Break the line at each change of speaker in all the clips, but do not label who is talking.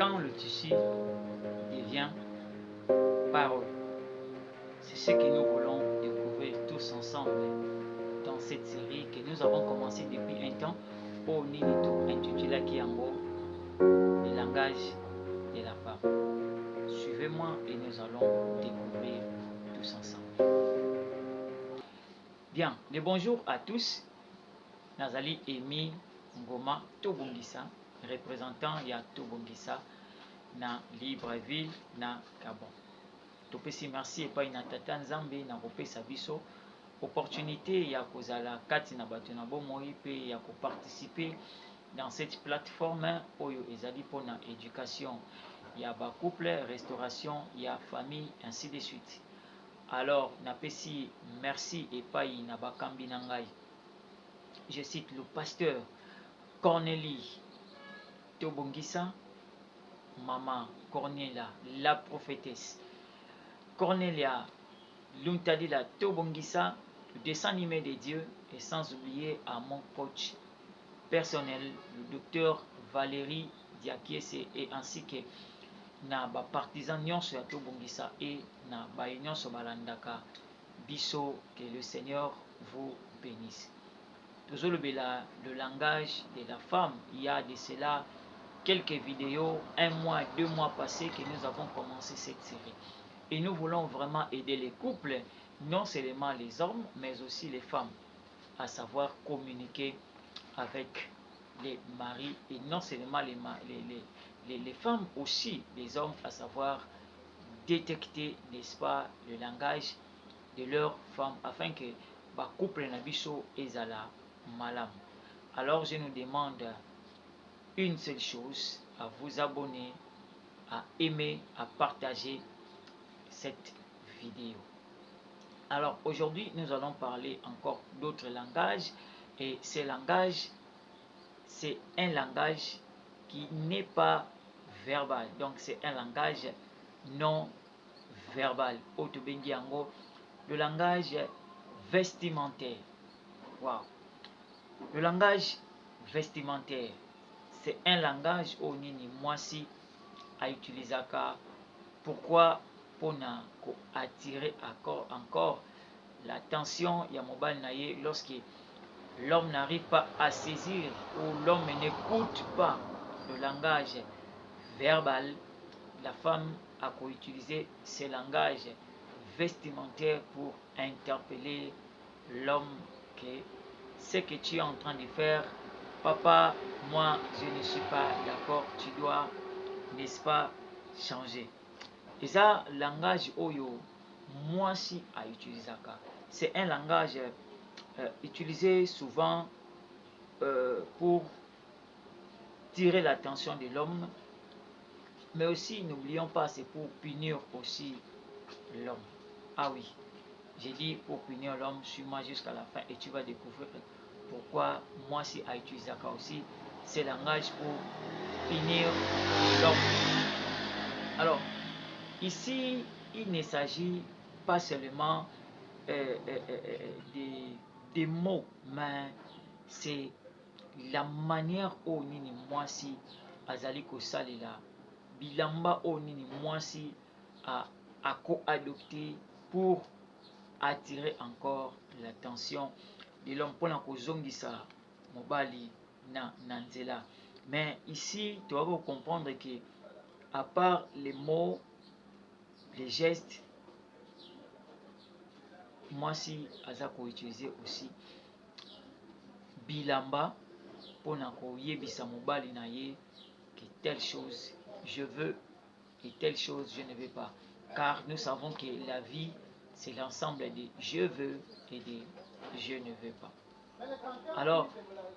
quand le tissu devient parole. C'est ce que nous voulons découvrir tous ensemble dans cette série que nous avons commencé depuis un temps au Ninito, intitulé Kiango, le langage de la femme. Suivez-moi et nous allons découvrir tous ensemble. Bien, le bonjour à tous. Nazali Emi Ngoma Tobongisa, représentant ya Tobongisa na Libreville na Gabon. Topesi merci epai na tata Nzambe na kopesa biso opportunité ya kozala kati na bato na bomoi pe ya koparticiper dans cette plateforme oyo ezali mpona éducation ya bacouple, restauration ya famille, ainsi de suite. Alors napesi merci epai na bakambi na ngai. Je cite le pasteur Cornélie Tobongisa, maman Cornelia, la prophétesse Cornelia Luntadila Tobongisa, le dessin animé de Dieu, et sans oublier à mon coach personnel, le docteur Valérie Diakiese, et ainsi que na ba partisan nyonso ya Tobongisa et na ba nyonso balandaka biso. Que le Seigneur vous bénisse. Toujours le langage de la femme. Il y a de cela quelques vidéos, 1 mois, 2 mois passés que nous avons commencé cette série. Et nous voulons vraiment aider les couples, non seulement les hommes, mais aussi les femmes, à savoir communiquer avec les maris, et non seulement les femmes, aussi les hommes, à savoir détecter, n'est-ce pas, le langage de leurs femmes, afin que le couple nabiso ezala malam. Alors je nous demande une seule chose, à vous abonner, à aimer, à partager cette vidéo. Alors aujourd'hui nous allons parler encore d'autres langages, et ces langages, c'est un langage qui n'est pas verbal, donc c'est un langage non verbal. Le langage vestimentaire. Wow. Le langage vestimentaire, c'est un langage au nini mwasi à utiliser. Pourquoi? Pour attirer encore l'attention ya mobile naye lorsque l'homme n'arrive pas à saisir ou l'homme n'écoute pas le langage verbal. La femme a utilisé ce langage vestimentaire pour interpeller l'homme que ce que tu es en train de faire, papa, moi je ne suis pas d'accord, tu dois, n'est-ce pas, changer. Et ça, langage oyo mwasi a utilisé. C'est un langage utilisé souvent pour tirer l'attention de l'homme, mais aussi, n'oublions pas, c'est pour punir aussi l'homme. Ah oui, j'ai dit pour punir l'homme, suis-moi jusqu'à la fin et tu vas découvrir pourquoi mwasi a utilisé aussi ce langage pour punir l'homme. Alors, ici, il ne s'agit pas seulement des mots, mais c'est la manière dont nini mwasi azali kosalela bilamba o nini mwasi a co-adopté pour attirer encore l'attention de l'homme pour kozongisa mobali na nzela. Mais ici, tu dois comprendre que à part les mots, les gestes, mwasi aza ko utiliser aussi bilamba pour koyebisa mobali na ye que telle chose je veux et telle chose je ne veux pas, car nous savons que la vie c'est l'ensemble de je veux et de je ne veux pas. Alors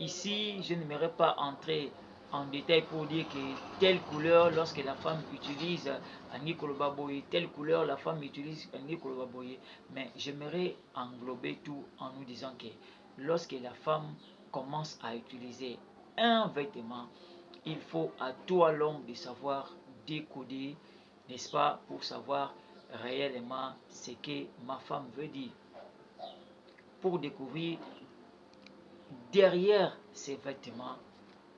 ici je n'aimerais pas entrer en détail pour dire que telle couleur lorsque la femme utilise telle couleur la femme utilise mais j'aimerais englober tout en nous disant que lorsque la femme commence à utiliser un vêtement, il faut à toi l'homme de savoir décoder, n'est-ce pas, pour savoir réellement ce que ma femme veut dire, pour découvrir derrière ces vêtements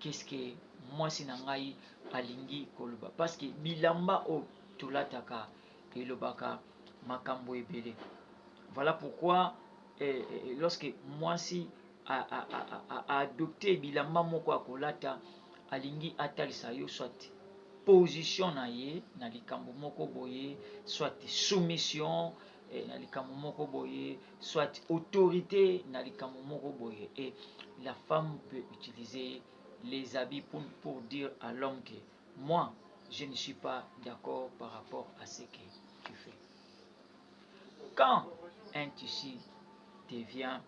qu'est-ce que moi si nangai alingi koloba parce que bilamba o tolataka elobaka makambo ebele. Voilà pourquoi lorsque moi si a adopté bilamba moko akolata alingi atalisa yo soit position na ye na likambo moko boye, soit soumission na likambo moko boye, soit autorité na likambo moko boye. Et la femme peut utiliser les habits pour dire à l'homme que moi je ne suis pas d'accord par rapport à ce que tu fais. Quand un tissu devient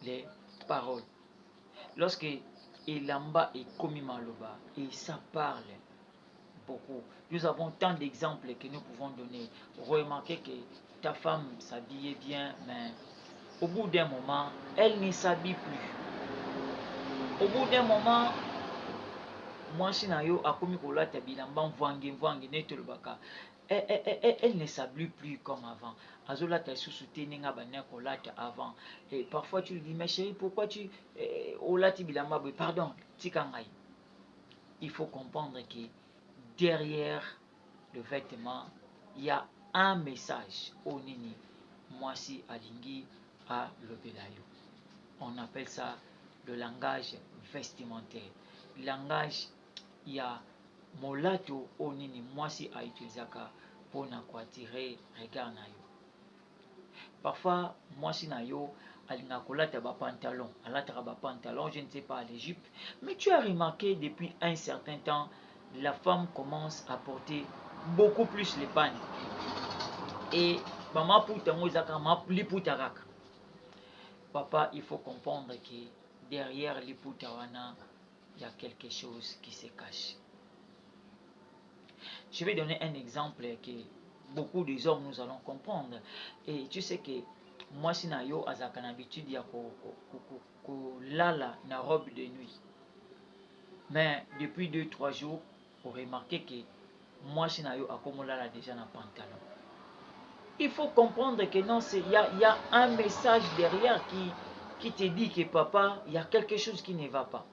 les paroles, lorsque elamba et komi maloba et ça parle beaucoup, nous avons tant d'exemples que nous pouvons donner. Remarquez que ta femme s'habillait bien, mais au bout d'un moment elle ne s'habille plus. Au bout d'un moment mwasi na yo akomi kolata bilamba mvange netolobaka elle ne s'habille plus comme avant. Azolata lisusu te ndenge abandaki kolata avant. Et parfois tu lui dis mais chérie pourquoi tu olati bilamba boye? Pardon, tika ngai. Il faut comprendre que derrière le vêtement il y a un message au nini mwasi alingi a lobela yo. On appelle ça le langage vestimentaire. Langage ya molato o nini mwasi a utilisaka pona koattirer regard na yo. Parfois mwasi na yo alinga kolata ba pantalon, alataka ba pantalon, je ne sais pas, l'Égypte, mais tu as remarqué depuis un certain temps la femme commence à porter beaucoup plus les pannes. Et mama puta ngozaka ma liputa kaka. Papa, il faut comprendre que derrière liputa wana il y a quelque chose qui se cache. Je vais donner un exemple que beaucoup des hommes nous allons comprendre. Et tu sais que moi si na yo azaka na habitude ya ko lala na robe de nuit. Mais depuis 2-3 jours, vous remarquez que moi si na yo akomolala déjà na pantalon. Il faut comprendre que non, il y a un message derrière qui te dit que papa, il y a quelque chose qui ne va pas.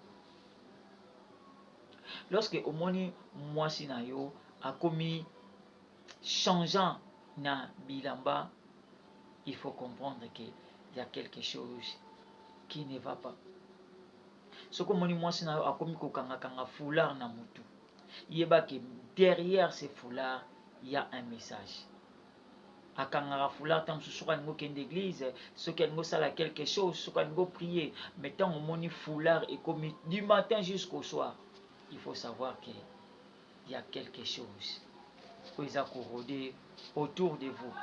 Lorsque omoni mwasi na yo akomi changeant na bilamba, il faut comprendre qu'il y a quelque chose qui ne va pas. Ce que omoni mwasi na yo akomi kokanga foulard na mutu, yeba que derrière ces foulards il y a un message. Akangara foulard tam soka ngo kende église, soka ngo sala quelque chose, soka ngo prier, mais tant omoni foulard et comme du matin jusqu'au soir, il faut savoir que il y a quelque chose qui est corrodé autour de vous.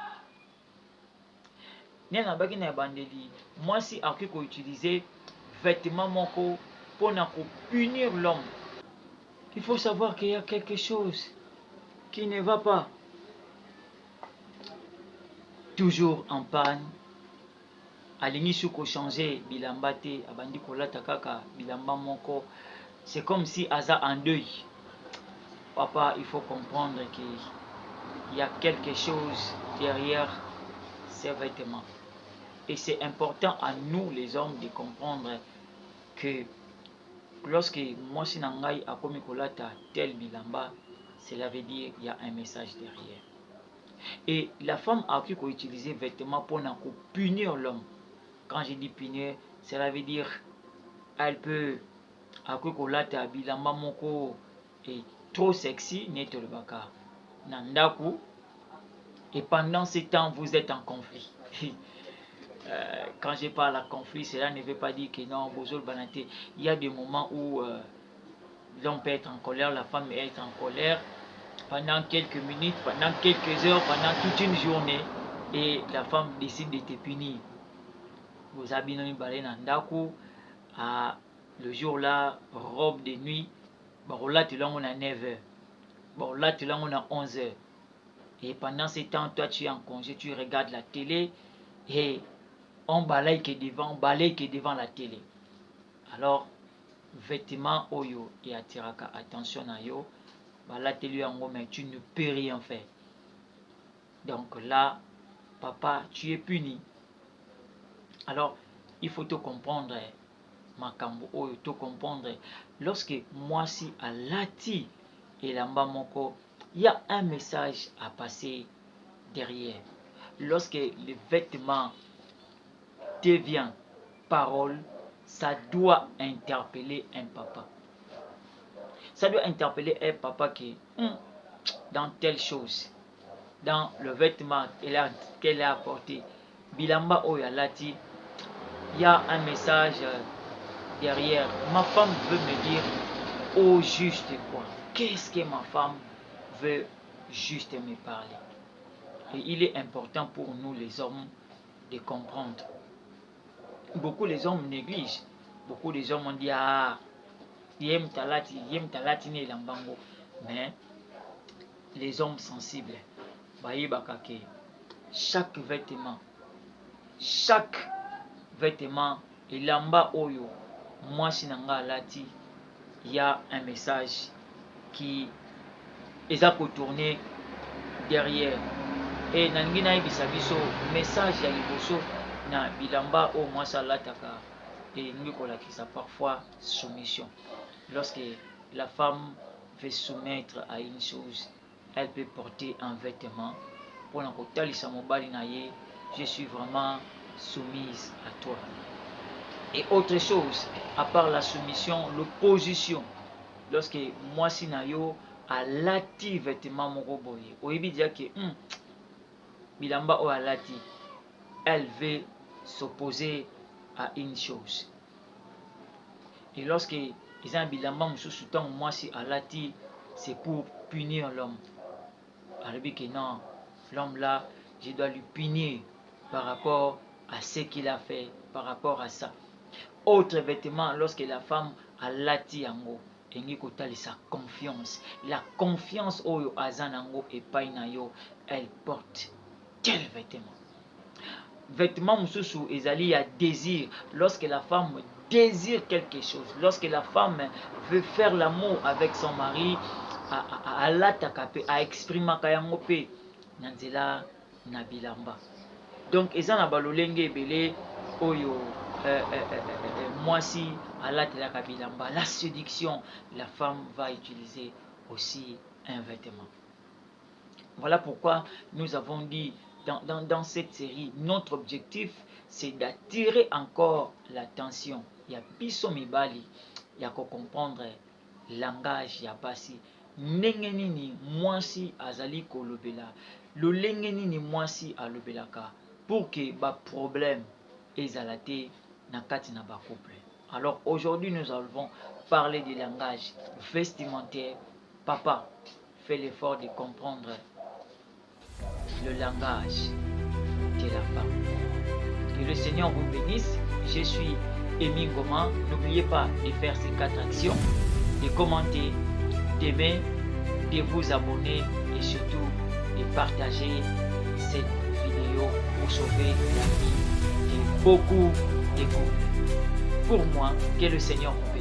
Nena baki na bandeli, moi si akoki ko utiliser vêtements moko pour punir l'homme. Il faut savoir qu'il y a quelque chose qui ne va pas. Toujours en panne. Alingi suko changer bilamba te, abandi kolata kaka bilamba moko. C'est comme si aza en deuil. Papa, il faut comprendre qu'il y a quelque chose derrière ces vêtements. Et c'est important à nous les hommes de comprendre que lorsque moi si nangai akomi kolata tel bilamba, cela veut dire qu'il y a un message derrière. Et la femme a pu utiliser vêtements pour punir l'homme. Quand je dis punir, cela veut dire elle peut akolata bilamba moko et trop sexy neto le baka nandaku, et pendant ce temps vous êtes en conflit. Quand je parle à conflit, cela ne veut pas dire que non, il y a des moments où l'homme peut être en colère, la femme peut être en colère pendant quelques minutes, pendant quelques heures, pendant toute une journée, et la femme décide de te punir. Vous avez mis balé nandaku, le jour là, robe de nuit, là tu l'as on a 9h, là tu l'as on a 11h. Et pendant ce temps, toi tu es en congé, tu regardes la télé et on balaye que devant la télé. Alors, vêtements oyo et attiraka attention à yo, la télé en gros, mais tu ne peux rien faire. Donc là, papa, tu es puni. Alors, il faut te comprendre makambo oyo to comprendre lorsque mwasi alati elamba moko, il y a un message à passer derrière. Lorsque le vêtement devient parole, ça doit interpeller un papa. Ça doit interpeller un papa qui, dans telle chose, dans le vêtement qu'elle a apporté, bilamba oyalati, il y a un message derrière. Ma femme veut me dire au juste quoi. Qu'est-ce que ma femme veut juste me parler? Et il est important pour nous les hommes de comprendre. Beaucoup les hommes négligent. Beaucoup des hommes ont dit ah, yem talati ne lambango. Mais les hommes sensibles, baïbakake, chaque vêtement et lamba oyo, moi sinanga lati, il y a un message qui est à tourner derrière. Et nangina ibisabiso message ya liboso na bilamba o moi salataka et nikola qui ça parfois soumission. Lorsque la femme veut soumettre à une chose, elle peut porter un vêtement pour l'encotalisa mobali na ye, je suis vraiment soumise à toi. Et autre chose, à part la soumission, l'opposition. Lorsque moi sinayo a lati vêtement moko boye, oyebi dia que bilamba o alati, elle veut s'opposer à une chose. Et lorsque ils ont un bilamba mususu tant moi si alati, c'est pour punir l'homme. Alors que non, l'homme là, je dois lui punir par rapport à ce qu'il a fait, par rapport à ça. Autre vêtement, lorsque la femme a lati yango, sa confiance. La confiance oyo azanango et painayo, elle porte quel vêtement? Vêtement mususu ezali a désir. Lorsque la femme désire quelque chose, lorsque la femme veut faire l'amour avec son mari, à l'atakape, à exprimer kayango pe nanzela na bilamba. Donc ezana balolenge belé oyo mwasi alatelaka bilamba. La séduction, la femme va utiliser aussi un vêtement. Voilà pourquoi nous avons dit dans cette série, notre objectif c'est d'attirer encore l'attention. Il y a biso mibali, il y a qu'à comprendre langage ya basi. Ndenge nini mwasi azali kolobela, lolenge nini mwasi alobelaka pour que ba problème ezalate na kati na ba couple. Alors aujourd'hui nous allons parler du langage vestimentaire. Papa, fais l'effort de comprendre le langage de la femme. Que le Seigneur vous bénisse. Je suis Emi Ngoma. N'oubliez pas de faire ces 4 actions, de commenter, d'aimer, de vous abonner et surtout de partager cette vidéo pour sauver la vie de beaucoup de couples. Pour moi, que le Seigneur vous